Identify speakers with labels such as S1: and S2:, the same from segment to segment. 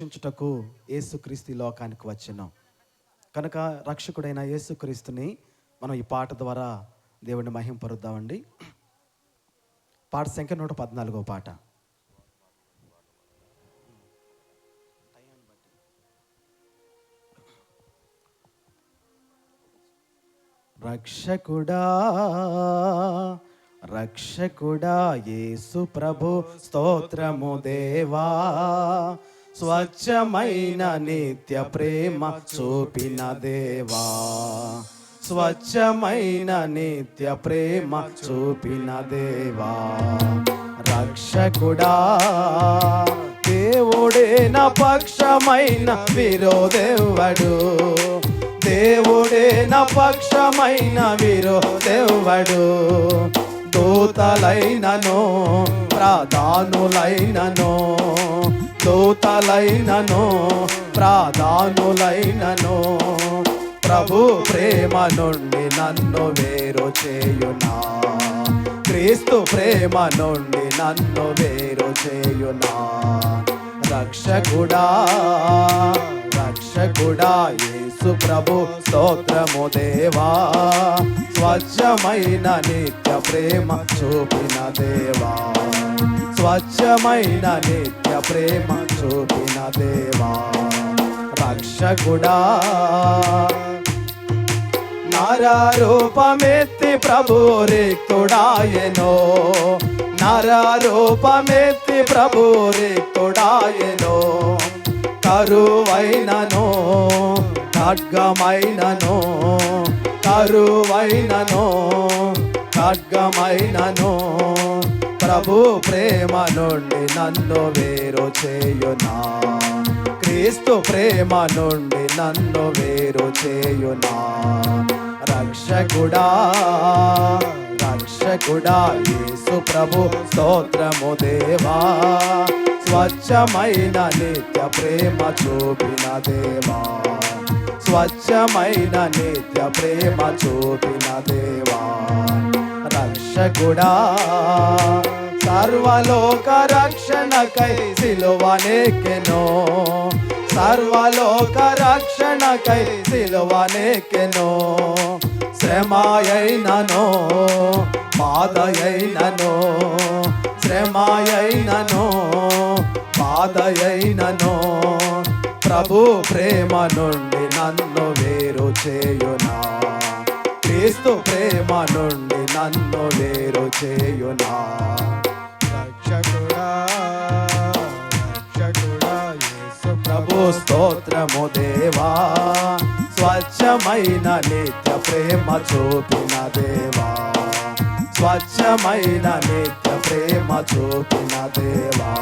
S1: రక్షించుటకు యేసుక్రీస్తు లోకానికి వచ్చెను కనుక రక్షకుడైన యేసుక్రీస్తుని మనం ఈ పాట ద్వారా దేవుని మహింపరుద్దామండి. పాట సంఖ్య 114 పాట. రక్షకుడా రక్షకుడా యేసు ప్రభు స్తోత్రము దేవా, స్వచ్ఛమైన నిత్య ప్రేమ చూపిన దేవా, స్వచ్ఛమైన నిత్య ప్రేమ చూపిన దేవా. రక్షకుడా దేవుడే నా పక్షమైన విరోధెవ్వడు, దేవుడే నా పక్షమైన విరోధెవ్వడు. దూతలైనను ప్రాధానులైనను, దూతలైనను ప్రాధానులైనను, ప్రభు ప్రేమ నుండి నన్ను వేరు చేయునా, క్రీస్తు ప్రేమ నుండి నన్ను వేరు చేయునా. రక్షకుడా రక్షకుడా యేసు ప్రభు స్తోత్రము దేవా, స్వచ్ఛమైన నిత్య ప్రేమ చూపిన దేవా, స్వచ్ఛమైన నిత్య ప్రేమ చూపిన దేవా. రక్షకుడా నరరూపమెత్తి ప్రభు రిక్తుడాయెనో, నరరూపమెత్తి ప్రభు రిక్తుడాయెనో. కరువైనను ఖడ్గమైనను, కరువైనను ఖడ్గమైనను, ప్రభు ప్రేమ నుండి నన్ను వేరు చేయునా, క్రీస్తు ప్రేమ నుండి నన్ను వేరు చేయునా. రక్షకుడా రక్షకుడా యేసు ప్రభు స్తోత్రము దేవా, స్వచ్ఛమైన నిత్య ప్రేమ చూపిన దేవా, స్వచ్ఛమైన నిత్య ప్రేమ చూపిన దేవా. రక్షకుడా సర్వలోక రక్షణకై సిలువనెక్కెను, సర్వలోక రక్షణకై సిలువనెక్కెను. శ్రమయైనను బాధయైనను, శ్రమయైనను బాధయైనను, ప్రభు ప్రేమ నుండి నన్ను వేరు చేయునా, క్రీస్తు ప్రేమ నుండి నన్ను వేరు చేయునా. రక్షకుడా రక్షకుడా యేసు ప్రభు స్తోత్రము దేవా, స్వచ్ఛమైన నిత్య ప్రేమ చూపిన దేవా, స్వచ్ఛమైన నిత్య ప్రేమ చూపిన దేవా.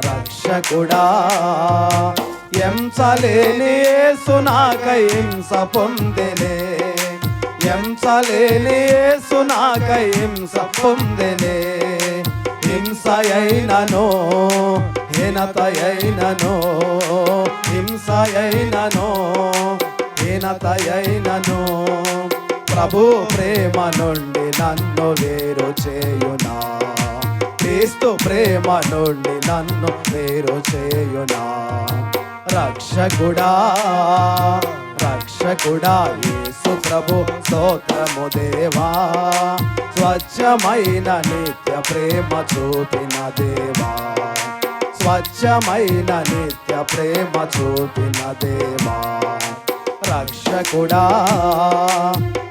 S1: రక్షకుడా హింసలేని యేసు నాకై హింస పొందెనే, హింసలేని యేసు నాకై హింస పొందెనే. హింసయైనను హీనతయైనను, హింసయైనను హీనతయైనను, ప్రభు ప్రేమ నుండి నన్ను వేరు చేయునా, క్రీస్తు ప్రేమ నుండి నన్ను వేరు చేయునా. రక్షకుడా రక్షకుడా యేసు ప్రభు స్తోత్రము దేవా, స్వచ్ఛమైన నిత్య ప్రేమ చూపిన దేవా, స్వచ్ఛమైన నిత్య ప్రేమ చూపిన దేవా. రక్షకుడా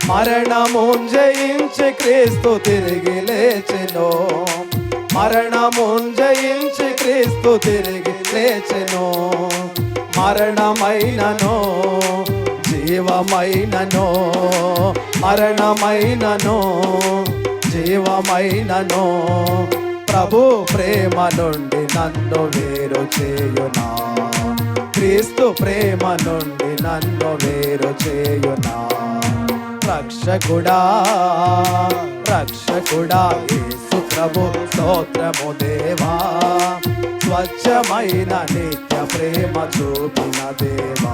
S1: మరణమున్ జయించి క్రీస్తు తిరిగి లేచెను, మరణమున్ జయించి క్రీస్తు తిరిగి లేచెను. మరణమైనను జీవమైనను, మరణమైనను జీవమైనను, ప్రభు ప్రేమ నుండి నన్ను వేరు చేయునా, క్రీస్తు ప్రేమ నుండి నన్ను వేరు చేయునా. రక్షకుడా రక్షకుడా యేసు ప్రభు స్తోత్రము దేవా, స్వచ్ఛమైన నిత్య ప్రేమ చూపిన దేవా,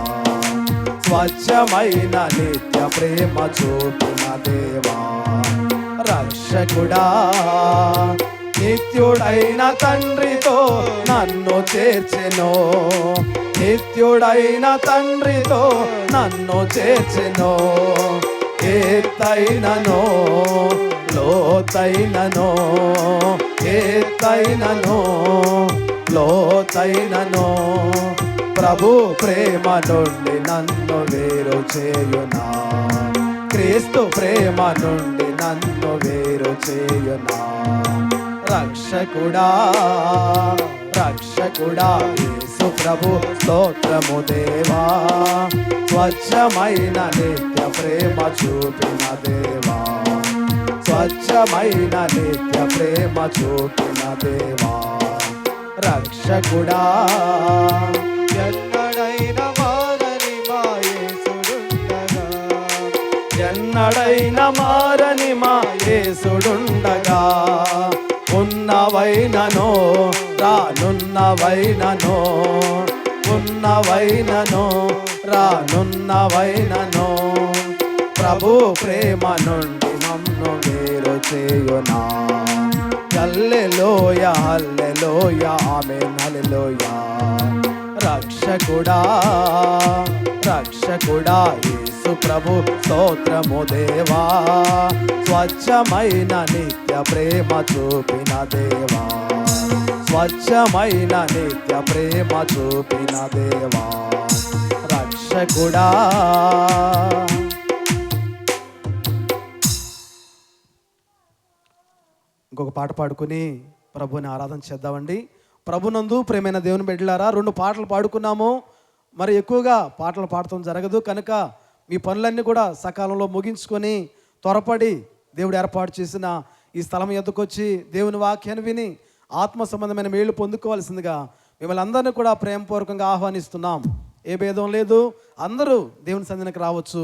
S1: స్వచ్ఛమైన నిత్య ప్రేమ చూపిన దేవా. రక్షకుడా నిత్యుడైన తండ్రితో నన్ను చేర్చెను, నిత్యుడైన తండ్రితో నన్ను చేర్చెను. ఎత్తైనను లోతైనను, ఎత్తైనను లోతైనను ప్రభు ప్రేమ నుండి నన్ను వేరు చేయునా, క్రీస్తు ప్రేమ నుండి నన్ను వేరు చేయునా. రక్షకుడా రక్షకుడా యేసు ప్రభు స్తోత్రము దేవా, స్వచ్ఛమైన నిత్య ప్రేమ చూపిన దేవా, స్వచ్ఛమైన నిత్య ప్రేమ చూపిన దేవా. రక్షకుడా
S2: ఎన్నడైన మారని మా యేసుడుండగా,
S1: ఎన్నడైన మారని మా యేసుడుండగా, ఉన్నవైనను రానున్నవైనను, ఉన్నవైనను రానున్నవైనను ప్రభు ప్రేమ నుండి నన్ను వేరు చేయునా. హల్లెలూయా హల్లెలూయా ఆమేన్ హల్లెలూయా. రక్షకుడా రక్షకుడా యేసు ప్రభు స్తోత్రము దేవా, స్వచ్ఛమైన నిత్య ప్రేమ చూపిన దేవా, స్వచ్ఛమైన నిత్య ప్రేమ చూపిన దేవా. రక్షకుడా. ఇంకొక పాట పాడుకుని ప్రభుని ఆరాధన చేద్దామండి. ప్రభునందు ప్రేమైన దేవుని బిడ్డలారా, 2 పాటలు పాడుకున్నాము. మరి ఎక్కువగా పాటలు పాడటం జరగదు కనుక మీ పనులన్నీ కూడా సకాలంలో ముగించుకొని త్వరపడి దేవుడు ఏర్పాటు చేసిన ఈ స్థలం ఎద్దుకు వచ్చి దేవుని వాక్యాన్ని విని ఆత్మ సంబంధమైన మేలు పొందుకోవాల్సిందిగా మిమ్మల్ని అందరినీ కూడా ప్రేమపూర్వకంగా ఆహ్వానిస్తున్నాం. ఏ భేదం లేదు, అందరూ దేవుని సన్నిధికి రావచ్చు.